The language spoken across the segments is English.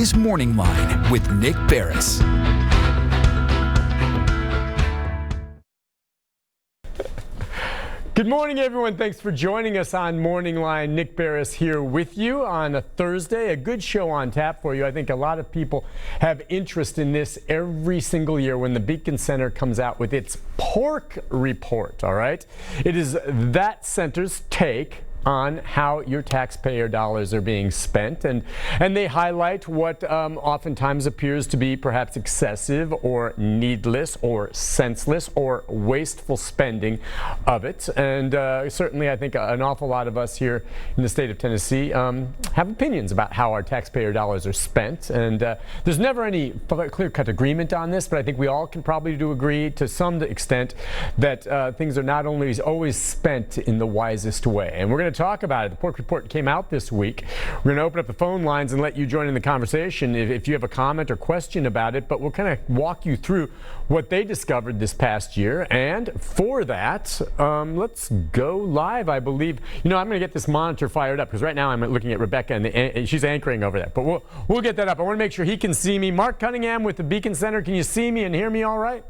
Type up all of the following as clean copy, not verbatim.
is MorningLine with Nick Barris. Good morning, everyone. Thanks for joining us on MorningLine. Nick Barris here with you on a Thursday. A good show on tap for you. I think a lot of people have interest in this every single year when the Beacon Center comes out with its pork report, all right? It is that center's take on how your taxpayer dollars are being spent, and they highlight what oftentimes appears to be perhaps excessive or needless or senseless or wasteful spending of it. And certainly I think an awful lot of us here in the state of Tennessee have opinions about how our taxpayer dollars are spent, and there's never any clear-cut agreement on this, but I think we all can probably do agree to some extent that things are not only always spent in the wisest way. And we're going to talk about it. The pork report came out this week. We're going to open up the phone lines and let you join in the conversation if you have a comment or question about it, but we'll kind of walk you through what they discovered this past year. And for that, let's go live, I believe. You know, I'm going to get this monitor fired up because right now I'm looking at Rebecca and she's anchoring over there, but we'll get that up. I want to make sure he can see me. Mark Cunningham with the Beacon Center. Can you see me and hear me all right?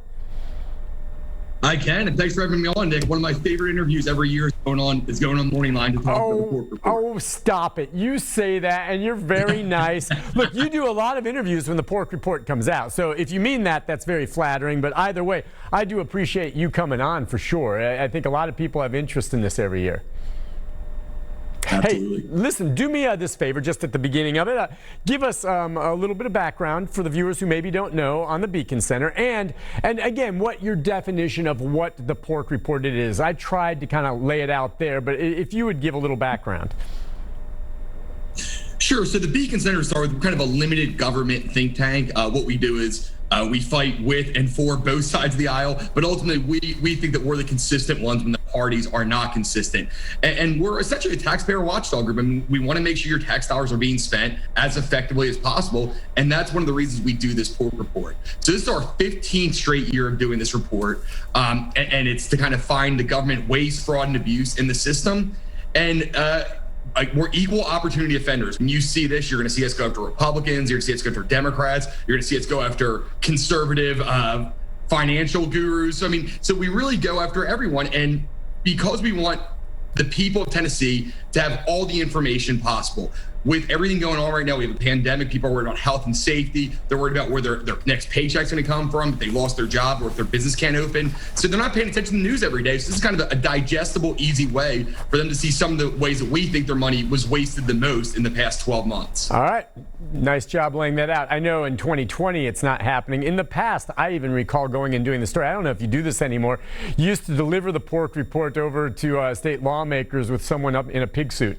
I can, and thanks for having me on, Nick. One of my favorite interviews every year is going on MorningLine to talk about the pork report. Oh, stop it. You say that, and you're very nice. Look, you do a lot of interviews when the pork report comes out, so if you mean that, that's very flattering, but either way, I do appreciate you coming on for sure. I think a lot of people have interest in this every year. Absolutely. Hey, listen, do me this favor just at the beginning of it. Give us a little bit of background for the viewers who maybe don't know on the Beacon Center, and again, what your definition of what the pork report is. I tried to kind of lay it out there, but if you would give a little background. Sure. So the Beacon Center started with kind of a limited government think tank. What we do is we fight with and for both sides of the aisle, but ultimately we think that we're the consistent ones when the parties are not consistent. And we're essentially a taxpayer watchdog group. I mean, we want to make sure your tax dollars are being spent as effectively as possible. And that's one of the reasons we do this pork report. So this is our 15th straight year of doing this report. And it's to kind of find the government waste, fraud, and abuse in the system. And we're equal opportunity offenders. When you see this, you're going to see us go after Republicans, you're going to see us go after Democrats, you're going to see us go after conservative financial gurus. So we really go after everyone. And because we want the people of Tennessee to have all the information possible. With everything going on right now, we have a pandemic. People are worried about health and safety. They're worried about where their next paycheck's going to come from, if they lost their job or if their business can't open. So they're not paying attention to the news every day. So this is kind of a digestible, easy way for them to see some of the ways that we think their money was wasted the most in the past 12 months. All right. Nice job laying that out. I know in 2020 it's not happening. In the past, I even recall going and doing the story. I don't know if you do this anymore. You used to deliver the pork report over to state lawmakers with someone up in a pig suit.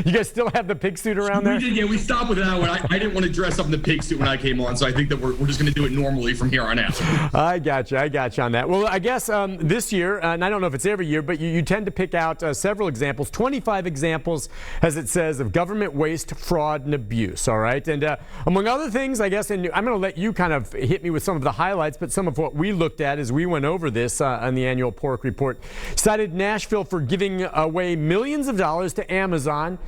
You guys still have the pig suit around there? We did, yeah. We stopped with that one. I didn't want to dress up in the pig suit when I came on, so I think that we're just going to do it normally from here on out. I got you on that. Well, I guess this year, and I don't know if it's every year, but you tend to pick out several examples, 25 examples, as it says, of government waste, fraud, and abuse, all right? And among other things, I guess, and I'm going to let you kind of hit me with some of the highlights, but some of what we looked at as we went over this on the annual pork report cited Nashville for giving away millions of dollars to Amazon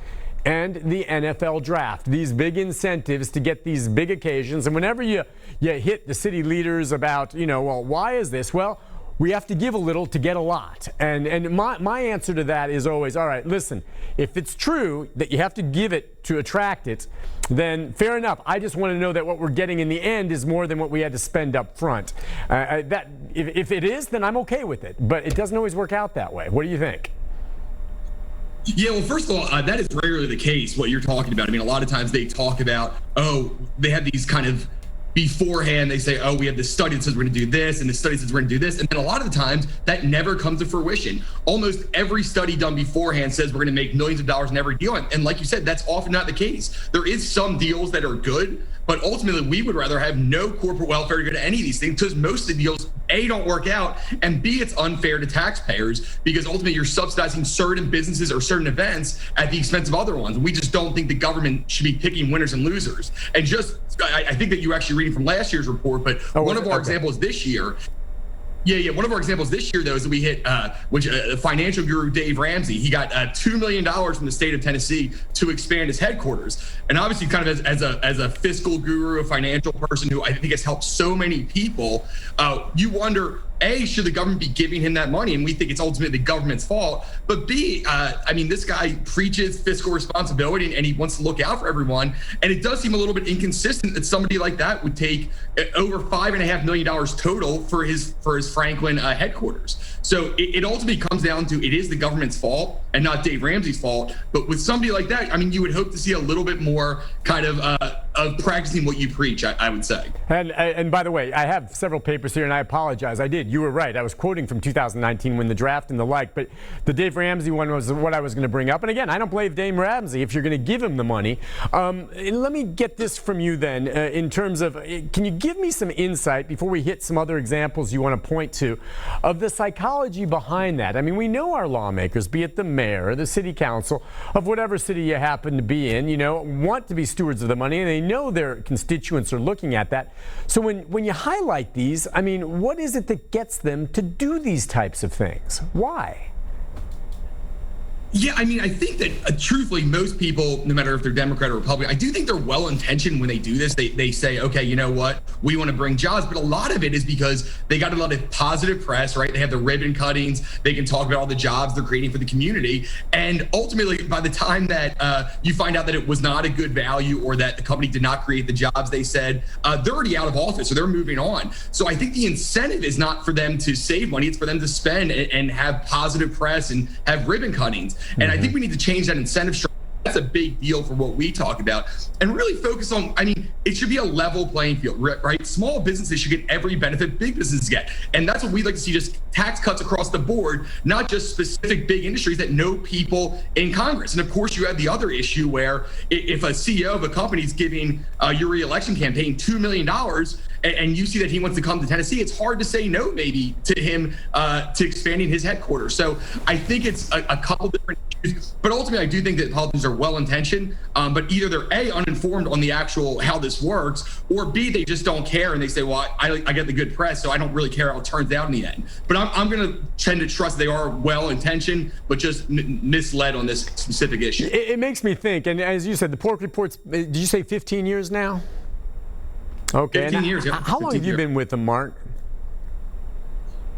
and the NFL draft. These big incentives to get these big occasions. And whenever you hit the city leaders about, well, why is this? Well, we have to give a little to get a lot. And my answer to that is always, all right, listen, if it's true that you have to give it to attract it, then fair enough. I just want to know that what we're getting in the end is more than what we had to spend up front. If it is, then I'm okay with it. But it doesn't always work out that way. What do you think? Yeah, well, first of all, that is rarely the case, what you're talking about. I mean, a lot of times they talk about, they have these kind of beforehand, they say, we have this study that says we're going to do this, and the study says we're going to do this. And then a lot of the times that never comes to fruition. Almost every study done beforehand says we're going to make millions of dollars in every deal. And like you said, that's often not the case. There is some deals that are good, but ultimately we would rather have no corporate welfare to go to any of these things because most of the deals, A, don't work out, and B, it's unfair to taxpayers because ultimately you're subsidizing certain businesses or certain events at the expense of other ones. We just don't think the government should be picking winners and losers. And I think that you were actually reading from last year's report, but one of our examples this year, Yeah. One of our examples this year, though, is that we hit, financial guru Dave Ramsey, he got $2 million from the state of Tennessee to expand his headquarters. And obviously, kind of as a fiscal guru, a financial person who I think has helped so many people, you wonder, A, should the government be giving him that money? And we think it's ultimately the government's fault. But B, this guy preaches fiscal responsibility and he wants to look out for everyone. And it does seem a little bit inconsistent that somebody like that would take over $5.5 million total for his Franklin headquarters. So it ultimately comes down to it is the government's fault and not Dave Ramsey's fault. But with somebody like that, you would hope to see a little bit more kind of practicing what you preach, I would say. And by the way, I have several papers here, and I apologize. I did. You were right. I was quoting from 2019 when the draft and the like, but the Dave Ramsey one was what I was going to bring up. And again, I don't blame Dave Ramsey if you're going to give him the money. Let me get this from you then, in terms of, can you give me some insight before we hit some other examples you want to point to of the psychology behind that? We know our lawmakers, be it the mayor or the city council of whatever city you happen to be in, want to be stewards of the money, and they know their constituents are looking at that. So when you highlight these, what is it that gets them to do these types of things? Why? Yeah, I think that truthfully, most people, no matter if they're Democrat or Republican, I do think they're well-intentioned when they do this. They say, okay, you know what? We want to bring jobs. But a lot of it is because they got a lot of positive press, right? They have the ribbon cuttings. They can talk about all the jobs they're creating for the community. And ultimately, by the time that you find out that it was not a good value or that the company did not create the jobs they said, they're already out of office, so they're moving on. So I think the incentive is not for them to save money. It's for them to spend and have positive press and have ribbon cuttings. And I think we need to change that incentive structure. That's a big deal for what we talk about, and really focus on, it should be a level playing field, right? Small businesses should get every benefit big businesses get. And that's what we'd like to see, just tax cuts across the board, not just specific big industries that know people in Congress. And of course, you have the other issue where if a CEO of a company is giving your reelection campaign $2 million, and you see that he wants to come to Tennessee, it's hard to say no, maybe, to him to expanding his headquarters. So I think it's a couple different issues, but ultimately I do think that politicians are well-intentioned, but either they're A, uninformed on the actual how this works, or B, they just don't care and they say, well, I get the good press, so I don't really care how it turns out in the end. But I'm going to tend to trust they are well-intentioned, but just misled on this specific issue. It makes me think, and as you said, the pork reports, did you say 15 years now? Okay. 15 years. Yeah. How long have you been with them, Mark?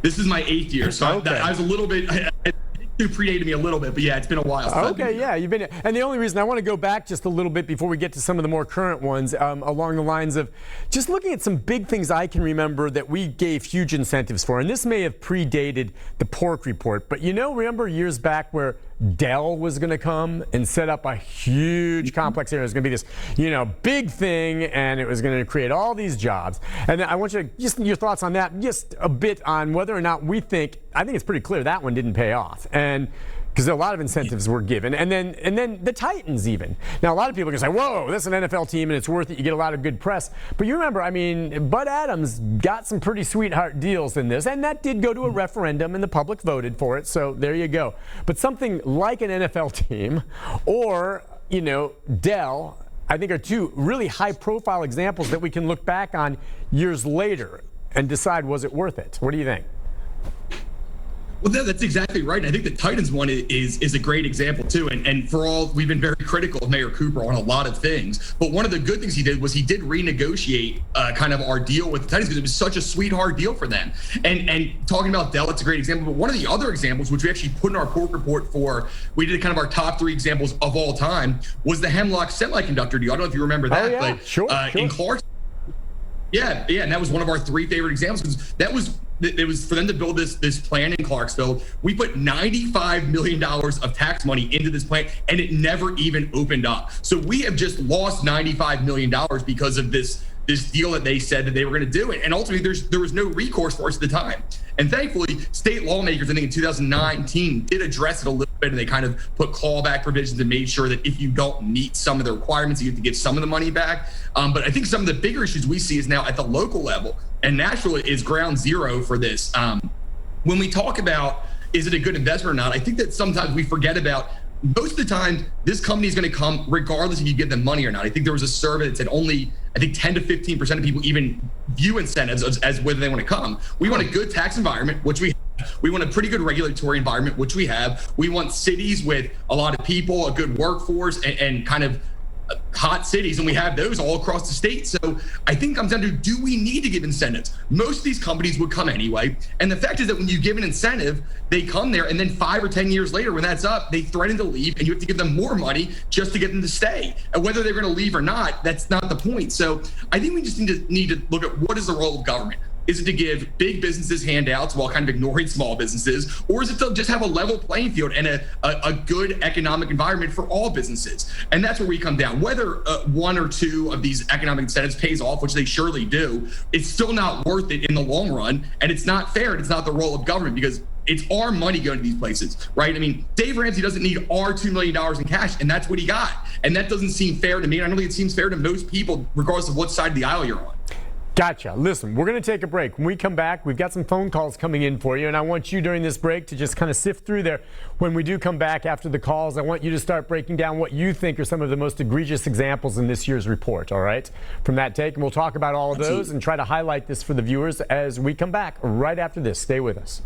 This is my 8th year, so okay. I was a little bit. It predated me a little bit, but yeah, it's been a while. Okay, yeah, you've been. And the only reason I want to go back just a little bit before we get to some of the more current ones, along the lines of just looking at some big things I can remember that we gave huge incentives for. And this may have predated the pork report, but remember years back where Dell was going to come and set up a huge complex area. It was going to be this, big thing, and it was going to create all these jobs. And I want you to just your thoughts on that, just a bit on whether or not I think it's pretty clear that one didn't pay off. And because a lot of incentives were given. And then the Titans even. Now, a lot of people are going to say, whoa, this is an NFL team and it's worth it. You get a lot of good press. But you remember, Bud Adams got some pretty sweetheart deals in this. And that did go to a referendum and the public voted for it. So there you go. But something like an NFL team or, Dell, I think are two really high-profile examples that we can look back on years later and decide, was it worth it? What do you think? Well, that's exactly right. And I think the Titans one is a great example, too. And for all, we've been very critical of Mayor Cooper on a lot of things. But one of the good things he did was he did renegotiate kind of our deal with the Titans because it was such a sweetheart deal for them. And talking about Dell, it's a great example. But one of the other examples, which we actually put in our pork report we did kind of our top 3 examples of all time, was the Hemlock Semiconductor deal. I don't know if you remember that. Oh, yeah. But sure. in Clarksville. Yeah. And that was one of our 3 favorite examples because it was for them to build this plant in Clarksville. We put $95 million of tax money into this plant, and it never even opened up. So we have just lost $95 million because of this deal that they said that they were going to do it. And ultimately, there was no recourse for us at the time. And thankfully, state lawmakers, I think in 2019, did address it a little bit, and they kind of put clawback provisions and made sure that if you don't meet some of the requirements, you have to give some of the money back. But I think some of the bigger issues we see is now at the local level, and Nashville is ground zero for this. When we talk about, is it a good investment or not, I think that sometimes we forget about most of the time, this company is going to come regardless if you give them money or not. I think there was a survey that said only, 10 to 15% of people even view incentives as whether they want to come. We want a good tax environment, which we have. We want a pretty good regulatory environment, which we have. We want cities with a lot of people, a good workforce, and kind of hot cities, and we have those all across the state. So I think it comes down to, do we need to give incentives? Most of these companies would come anyway. And the fact is that when you give an incentive, they come there, and then 5 or 10 years later, when that's up, they threaten to leave, and you have to give them more money just to get them to stay. And whether they're going to leave or not, that's not the point. So I think we just need to look at what is the role of government. Is it to give big businesses handouts while kind of ignoring small businesses? Or is it to just have a level playing field and a good economic environment for all businesses? And that's where we come down. Whether one or two of these economic incentives pays off, which they surely do, it's still not worth it in the long run. And it's not fair. And it's not the role of government, because it's our money going to these places, right? I mean, Dave Ramsey doesn't need our $2 million in cash, and that's what he got. And that doesn't seem fair to me. And I don't think it seems fair to most people, regardless of what side of the aisle you're on. Gotcha. Listen, we're going to take a break. When we come back, we've got some phone calls coming in for you, and I want you during this break to just kind of sift through there. When we do come back after the calls, I want you to start breaking down what you think are some of the most egregious examples in this year's report, all right, from that take. And we'll talk about all of those and try to highlight this for the viewers as we come back right after this. Stay with us.